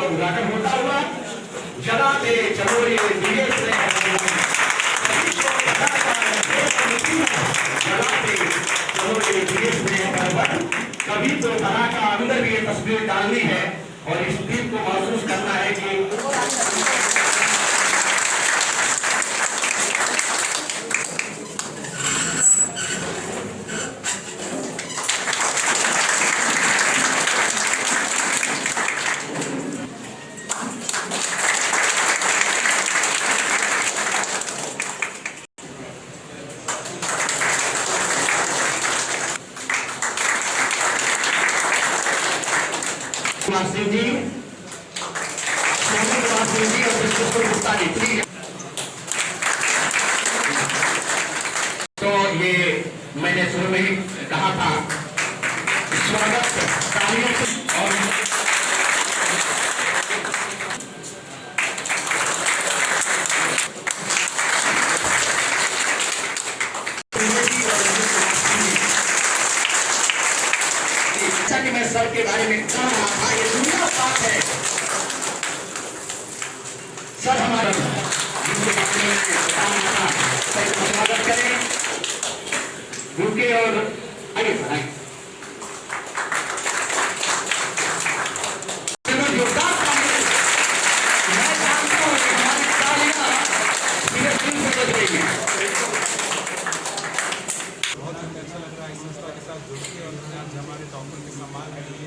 उद्घाटन होता हुआ जलाते चलो ये दिए से जलाते चलो ये दिए से कभी तो तरह का अंदर भी ये तस्वीर डालनी है और इस दीप को महसूस करना है कि सिंह जी, सिंह जी और गुप्ता जी, प्लीज। तो ये मैंने शुरू में ही कहा था, स्वागत तालियों से और कि मैं सर के बारे में कह रहा था, ये दुनिया बात है सर हमारा स्वागत करें रुके और आगे बढ़ाएं। मैं जानता हूँ कि हमारी तालियां सीधे दिल से बज रही हैं। बहुत अच्छा लग रहा है इस संस्था के साथ जुड़ के और उन्होंने आज हमारे डॉक्टर के सम्मान के लिए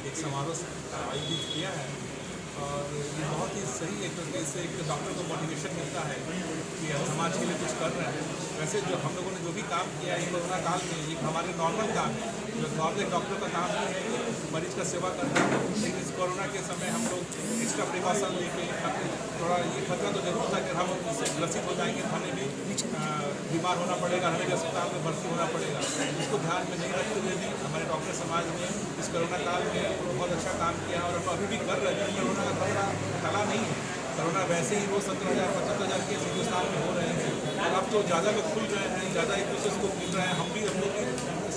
एक समारोह आयोजित किया है और ये बहुत ही सही है क्योंकि इससे एक डॉक्टर को मोटिवेशन मिलता है कि हम समाज के लिए कुछ कर रहे हैं। वैसे जो हम लोगों ने जो भी काम किया है कोरोना काल में ये हमारे नॉर्मल काम है, जो नॉर्मल डॉक्टर का काम है मरीज का सेवा करना है, लेकिन इस कोरोना के समय हम लोग एक्स्ट्रा प्रिकॉशन लेके थोड़ा ये खतरा तो जरूर था कि हम इससे ग्रसित हो जाएंगे, हमें भी बीमार होना पड़ेगा, हमें अस्पताल में भर्ती होना पड़ेगा। इसको ध्यान में नहीं रखते हुए भी हमारे डॉक्टर समाज ने इस कोरोना काल में बहुत अच्छा काम किया और हम अभी भी कर रहे हैं। कोरोना का खतरा टला नहीं है, कोरोना वैसे ही रोज 17,000 75,000 केस हिंदुस्तान में हो रहे हैं और अब तो ज़्यादा लोग खुल रहे हैं, ज़्यादा एक दूसरे को मिल रहे हैं। हम भी हम लोग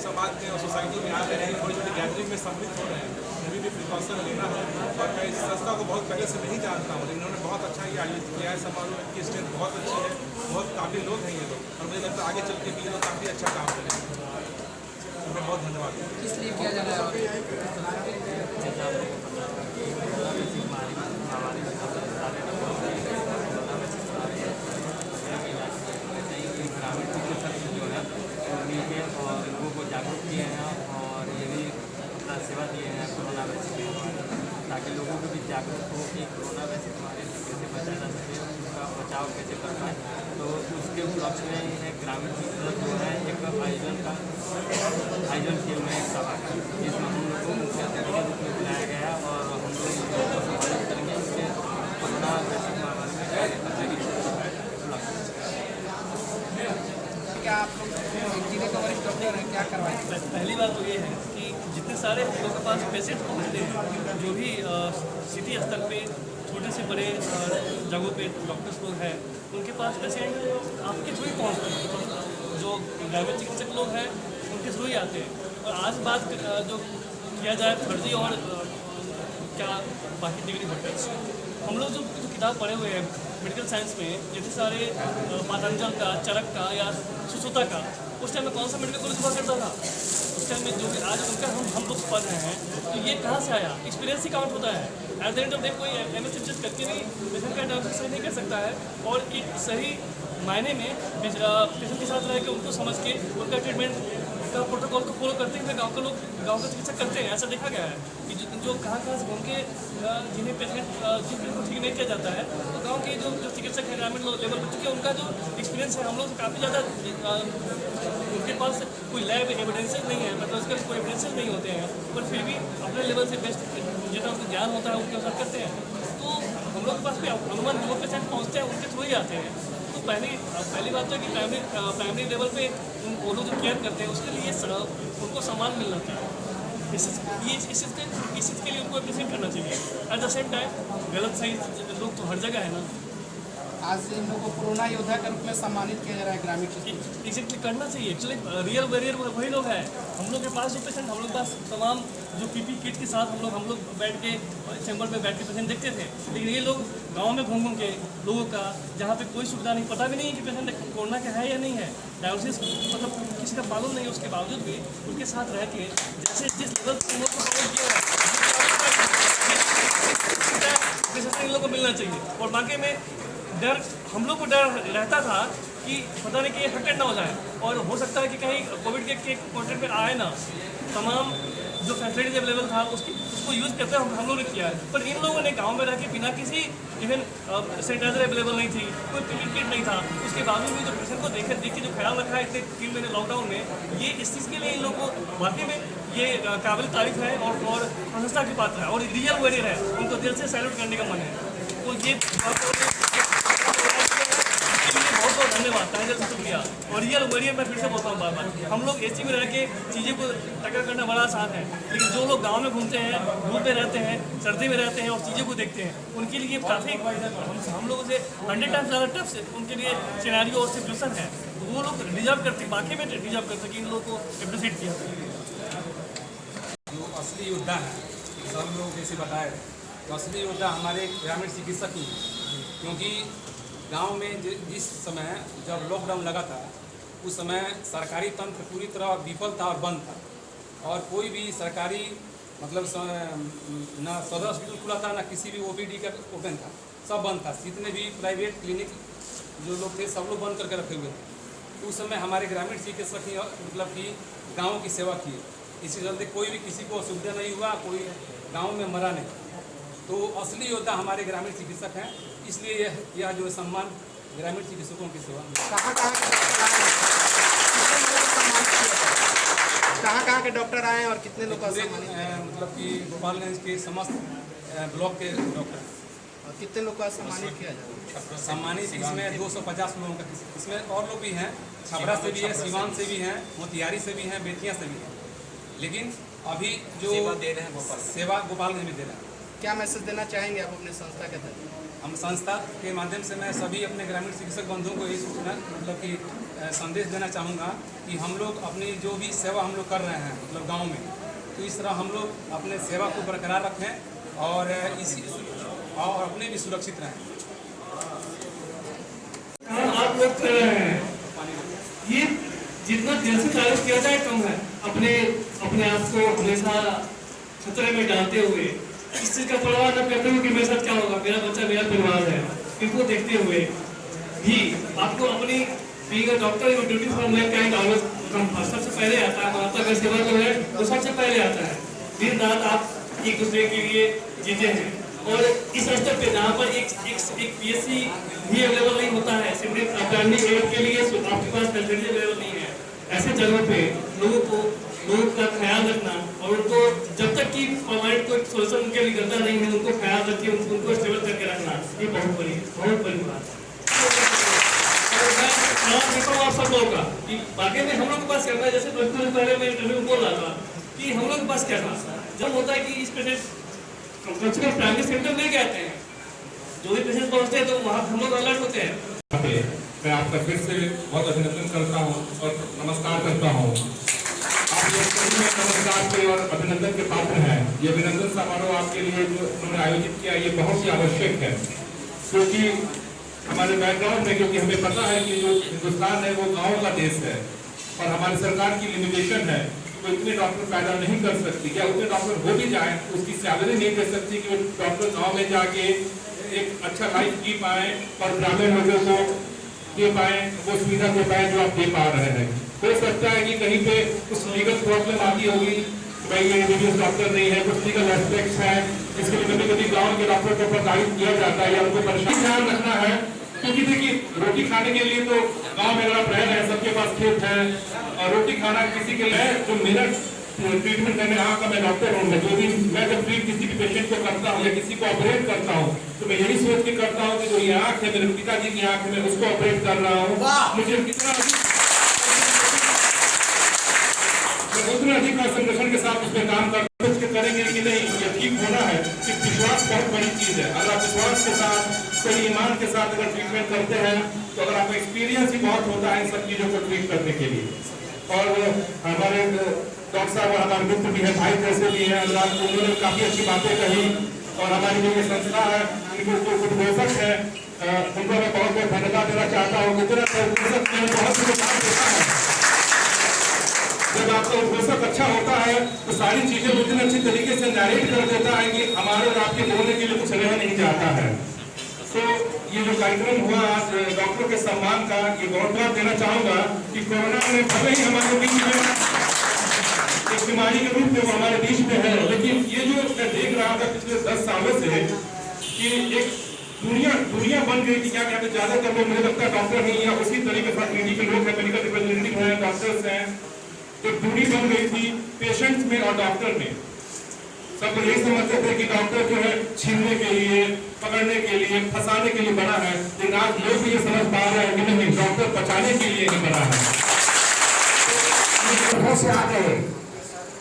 समाज में और सोसाइटी में आ रहे हैं, छोटी छोटी गैदरिंग में सम्मिलित हो रहे हैं। अभी भी प्रिकॉशन लेना है और मैं इस संस्था को बहुत पहले से नहीं जानता हूँ, लेकिन इन्होंने बहुत अच्छा ये आयोजित किया है। समारोह की स्ट्रेंथ बहुत अच्छी है, बहुत काबिल लोग हैं ये लोग और मुझे लगता है आगे चल के भी ये लोग काफ़ी अच्छा काम करेंगे। मैं बहुत धन्यवाद। किस लिए किया जा रहा है? और लोगों को जागरूक किए हैं और ये भी अपना सेवा दिए हैं कोरोना वैक्सीन ताकि लोगों को भी जागरूक हो कि कोरोना वैक्सीन हमारे कैसे बचा जा सके, उसका बचाव कैसे कर पाए। तो उसके उपलक्ष्य में इन्हें ग्रामीण क्षेत्र जो है एक आयोजन किए हुए एक सभा है जिसमें हम लोग को मुख्य अतिथि के रूप में बुलाया गया और हम लोग संबोधित करेंगे इसके कोरोना वैक्सीन महामारी में कार्य करने की क्या आप लोग जिले का वरिष्ठ डॉक्टर हैं, क्या करवाएंगे? पहली बात तो ये है कि जितने सारे हम लोग के पास पेशेंट पहुँचते हैं, जो भी सिटी स्तर पे छोटे से बड़े जगहों पे डॉक्टर्स लोग हैं, उनके पास पेशेंट आपके थ्रू ही पहुँचते हैं। जो ग्रामीण चिकित्सक लोग हैं उनके थ्रू ही आते हैं। और आज बात जो किया जाए फर्जी और क्या बाकी डिग्री होल्डर्स, हम लोग जो किताब पढ़े हुए हैं मेडिकल साइंस में, जैसे सारे पातंजल का, चरक का या सुश्रुता का, उस टाइम में कौन सा मेडिकल कॉलेज हुआ करता था? उस टाइम में जो भी आज उनका हम लोग पढ़ रहे हैं, तो ये कहाँ से आया? एक्सपीरियंस ही काउंट होता है। At the end of day कोई एमएससी करके भी पेशेंट का डायग्नोसिस सही नहीं कर सकता है और एक सही मायने में पेशेंट के साथ रह के उनको समझ के उनका ट्रीटमेंट का प्रोटोकॉल को फॉलो करते हुए गाँव का चिकित्सक करते हैं। ऐसा देखा गया है कि जो कहाँ से घूम के जिन्हें पेशेंट को ठीक नहीं किया जाता है, तो गाँव के जो चिकित्सक हैं ग्रामीण लेवल पर, चूँकि उनका जो एक्सपीरियंस है हम लोग काफ़ी ज़्यादा, उनके पास कोई लैब एविडेंसेज नहीं है, मतलब उसके कोई एविडेंसेज नहीं होते हैं, पर फिर भी अपने लेवल से बेस्ट जितना उनको ज्ञान होता है उनके अनुसार करते हैं। तो हम लोग के पास भी अनुमान जो पेशेंट पहुँचते हैं उनके थ्रू ही आते हैं। तो पहली बात तो है कि प्राइमरी लेवल पे वो लोग जो केयर करते हैं उसके लिए उनको सम्मान मिलना चाहिए। इस चीज़ के लिए उनको अप्रिशिएट करना चाहिए। एट द सेम टाइम गलत सही लोग तो हर जगह है ना। आज इन लोगों को कोरोना योद्धा के रूप में सम्मानित किया जा रहा है ग्रामीण क्षेत्र। एग्जैक्टली करना चाहिए। एक्चुअली रियल वॉरियर वही लोग हैं। हम लोग के पास जो पेशेंट, हम लोग के पास तमाम जो पीपी किट के साथ हम लोग बैठ के चैम्बर में बैठ के पेशेंट देखते थे। लेकिन ये लोग गांव में घूम के लोगों का, जहाँ पे कोई सुविधा नहीं, पता भी नहीं है कि पेशेंट कोरोना का है या नहीं है, डायग्नोसिस मतलब किसी का मालूम नहीं है, उसके बावजूद भी उनके साथ रह के जैसे जिस लेवल पर इन लोग को सपोर्ट किया है इन लोग को मिलना चाहिए। और बाकी में डर, हम लोग को डर रहता था कि पता नहीं कि ये हटेड ना हो जाए, और हो सकता है कि कहीं कोविड के कॉन्टेक्ट में आए ना। तमाम जो फैसिलिटीज अवेलेबल था उसको यूज़ करते हम लोग ने किया है। पर इन लोगों ने गांव में रह के बिना किसी इवन सैनिटाइजर अवेलेबल नहीं थी, कोई पीपी किट नहीं था, उसके बावजूद भी जो पेशेंट को देख के जो ख्याल रखा है इतने 3 महीने लॉकडाउन में, ये इस चीज़ के लिए इन लोगों को वाकई में ये काबिल तारीफ है और प्रशंसा की पात्र है और रियल वॉरियर है। उनको दिल से सैल्यूट करने का मन है। तो ये बहुत बहुत धन्यवाद, तहे दिल से शुक्रिया। और रियल वॉरियर मैं फिर से बोलता हूँ बार बार, हम लोग एसी में रह के चीज़ों को टक्कर करना बड़ा आसान है, लेकिन जो लोग गांव में घूमते हैं, धूप में रहते हैं, सर्दी में रहते हैं और चीज़ों को देखते हैं, उनके लिए काफ़ी हम लोगों से 100 टाइम्स ज़्यादा टफ उनके लिए सिनेरियो और सिचुएशन है। तो वो लोग डिजर्व करते, बाकी में डिजर्व करते कि इन लोगों को एप्रिशिएट किया। जो असली योद्धा है, सब लोग जैसे बताए, तो असली योद्धा हमारे ग्रामीण चिकित्सक ही, क्योंकि गांव में जिस समय जब लॉकडाउन लगा था उस समय सरकारी तंत्र पूरी तरह विफल था और बंद था, और कोई भी सरकारी मतलब ना सदर हॉस्पिटल खुला था, ना किसी भी ओपीडी का ओपन था, सब बंद था। जितने भी प्राइवेट क्लिनिक जो लोग थे सब लोग बंद करके रखे हुए थे। तो उस समय हमारे ग्रामीण चिकित्सक ही मतलब कि गाँव की सेवा की, इसी चलते कोई भी किसी को असुविधा नहीं हुआ, कोई गाँव में मरा नहीं। तो असली योद्धा हमारे ग्रामीण चिकित्सक हैं, इसलिए यह जो सम्मान ग्रामीण चिकित्सकों की सेवा में। कहाँ के डॉक्टर आए और कितने लोग मतलब कि गोपालगंज के समस्त ब्लॉक के डॉक्टर, और कितने लोग का सम्मानित किया जाए? सम्मानित इसमें 250 लोगों का, इसमें और लोग भी हैं, छपरा से भी है, सिवान से भी हैं, मोतिहारी से भी हैं, बेतिया से भी हैं, लेकिन अभी जो सेवा दे रहे हैं सेवा गोपालगंज में दे रहे हैं। क्या मैसेज देना चाहेंगे आप अपने संस्था के तहत? हम संस्था के माध्यम से मैं सभी अपने ग्रामीण चिकित्सक बंधुओं को यही सूचना मतलब कि संदेश देना चाहूँगा कि हम लोग अपनी जो भी सेवा हम लोग कर रहे हैं मतलब गांव में, तो इस तरह हम लोग अपने सेवा को बरकरार रखें और अपने भी सुरक्षित रहें। आप लोग कर रहे हैं, ये जितना दिल से तारीफ किया जाए कम है। अपने आप को हमेशा खतरे में डालते हुए, इस चीज़ का परवाह न करते हुए कि मेरे साथ क्या होगा, मेरा बच्चा मेरा परिवार है, इनको देखते हुए भी आपको अपनी being a doctor your duty for Mankind always come first. सबसे पहले आता है मानवता का सेवा जो है वो सबसे पहले आता है। दिन रात आप एक दूसरे के लिए जीते हैं, और इस स्तर पे जहाँ पर एक PSC भी अवेलेबल नहीं होता है, सिमरी प्राइमरी एड के लिए आपके पास फैसिलिटी अवेलेबल नहीं है, ऐसे जगहों पे लोगों का ख्याल रखना और उनको जब तक कि परमानेंट कोई सोल्यूशन उनके लिए निकलता नहीं है, उनको ख्याल रख के उनको स्टेबल करके रखना, ये बहुत बड़ी बात है। मैं देखता हूँ आप सब लोगों का कि बाकी में हम लोग के पास क्या है, जैसे पहले मैं इंटरव्यू में बोल रहा था कि हम लोग के पास क्या था, जब होता है कि इस पेशेंट कम से कम प्राइमरी सेंटर ले के आते हैं, जो भी पेशेंट पहुँचते हैं तो वहाँ हम लोग अलर्ट होते हैं। मैं आपका फिर से बहुत अभिनंदन करता हूँ और नमस्कार करता हूँ। आप लोग सभी में नमस्कार के और अभिनंदन के पात्र हैं। ये अभिनंदन समारोह आपके लिए जो उन्होंने आयोजित किया ये बहुत ही आवश्यक है, क्योंकि हमारे बैकग्राउंड में, क्योंकि हमें पता है कि जो हिंदुस्तान है वो गाँव का देश है और हमारी सरकार की लिमिटेशन है, वो इतने डॉक्टर पैदा नहीं कर सकती, या उतने डॉक्टर हो भी जाए उसकी सैलरी नहीं दे सकती कि वो डॉक्टर गाँव में जाके एक अच्छा लाइफ जी पाए और ग्रामीण लोगों को दे पाए वो सुविधा दे पाए जो आप दे पा रहे हैं। हो सकता है कि कहीं पे कुछ लीगल प्रॉब्लम आती होगी, भाई ये एमबीबीएस डॉक्टर नहीं है, कुछ लीगल एस्पेक्ट्स है जिसके लिए कभी कभी गाँव के डॉक्टर को प्रताड़ित किया जाता है या उनको परेशान ध्यान रखना है। क्योंकि देखिए रोटी खाने के लिए तो गाँव में अगर आप रह रहे हैं, सबके पास खेत है और रोटी खाना किसी के लिए जो मेरा ट्रीटमेंट करने आँख का मैं डॉक्टर हूँ, जो भी मैं जब ट्रीट किसी भी पेशेंट को करता हूँ या किसी को ऑपरेट करता हूँ तो मैं यही सोच के करता हूँ कि जो ये आँख है मेरे पिताजी की आँख है, मैं उसको ऑपरेट कर रहा हूँ, मुझे कितना मैं उतना अधिक कंसंट्रेशन के साथ उसमें काम करेंगे कि नहीं ये ठीक होना है। सिर्फ विश्वास बहुत बड़ी चीज है। अगर आप विश्वास के साथ सही ईमान के साथ अगर ट्रीटमेंट करते हैं तो अगर आपका एक्सपीरियंस ही बहुत होता है इन सब चीजों को ट्रीट करने के लिए। और हमारे डॉक्टर साहब और हमारे मित्र भी है, भाई जैसे भी है, उन्होंने काफी अच्छी बातें कही और हमारी जो ये संस्था है इनको उद्घोषक है उनको मैं बहुत बहुत धन्यवाद देना चाहता हूँ। उद्घोषक बहुत काम देता है। जब आपका उद्घोषक अच्छा होता है तो सारी चीजें उतनी अच्छी तरीके से नरेट कर देता है कि हमारे और आपके बोलने के लिए कुछ रह नहीं जाता है। तो ये जो कार्यक्रम हुआ आज डॉक्टरों के सम्मान का, ये बहुत बहुत देना चाहूंगा कि कोरोना में भले ही हमारे बीच में एक बीमारी के रूप में वो हमारे बीच में है, लेकिन ये जो मैं देख रहा था पिछले 10 सालों से कि एक दुनिया बन गई थी। क्या यहाँ पे ज्यादातर लोग मुझे लगता है डॉक्टर नहीं है, उसी तरीके से मेडिकल लोग हैं, मेडिकल रिप्रेजेंटेटिव हैं, डॉक्टर्स हैं। एक दूरी बन गई थी पेशेंट्स में और डॉक्टर में। सब लोग यही समझते थे कि डॉक्टर जो है छीनने के लिए, पकड़ने के लिए, फंसाने के लिए बना है, लेकिन आज लोग भी ये समझ पा रहे हैं कि नहीं, डॉक्टर बचाने के लिए ही बना है। से आ गए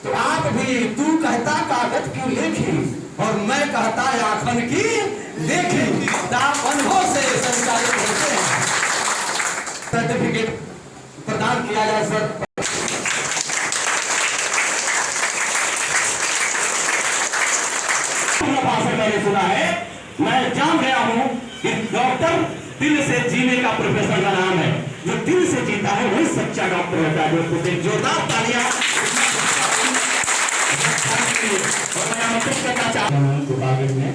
तो आप भी, तू कहता कागज की लिखी और मैं कहता आखन की देखी, आप अनुभव से संचालित होते हैं। सर्टिफिकेट प्रदान किया जाए सर। भाषण मैंने सुना है, मैं जान गया हूं कि डॉक्टर दिल से जीने का प्रोफेसर का नाम है। जो दिल से जीता है वही सच्चा डॉक्टर होता है। जो जोरदार तालियां में।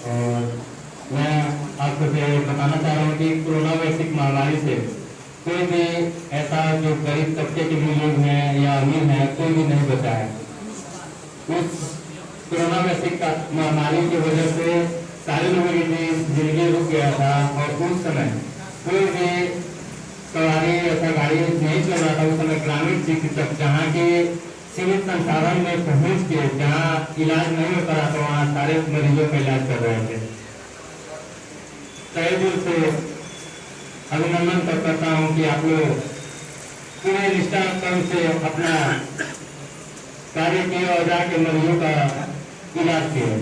और मैं आपको बताना चाह रहा हूँ कि कोरोना वैश्विक महामारी से कोई भी ऐसा जो गरीब तबके के भी लोग हैं या अमीर हैं, कोई भी नहीं बचा है। उस कोरोना वैश्विक महामारी की वजह से सारे लोगों की जिंदगी रुक गया था और उस समय कोई भी सवारी ऐसा गाड़ी नहीं चल रहा था। उस समय ग्रामीण चिकित्सक जहाँ के सीमित संसाधन में पहुंच के जहाँ इलाज नहीं हो पा रहा था, वहाँ सारे मरीजों का इलाज कर रहे थे। तहे दिल से अभिनंदन करता हूँ कि आप लोग पूरे निष्ठा कर्म से अपना कार्य किए और जाके मरीजों का इलाज किए।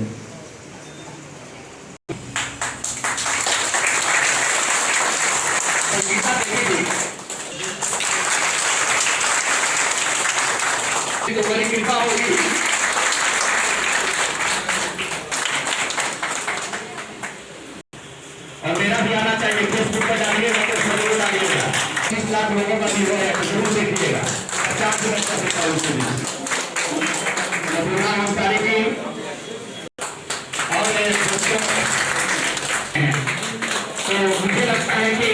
तो बड़ी कृपा होगी। और मेरा भी आना चाहिए, फेसबुक पर डालिएगा तो जरूर डालिएगा। 30 लाख लोगों का भी है, जरूर देखिएगा। 50 मिनट का सकता है उसके लिए। नमस्कार की और तो मुझे लगता है कि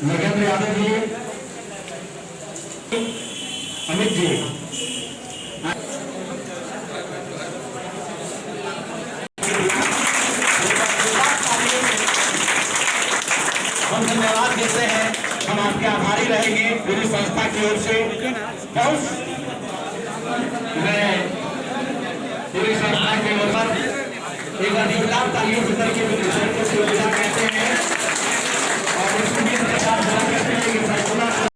नरेंद्र यादव जी, अमित जी, हम धन्यवाद देते हैं। हम आपके आभारी रहेंगे पूरी संस्था की ओर से। मैं पूरी संस्था की ओर पर एक बार जोरदार तालियों से करके कहते हैं।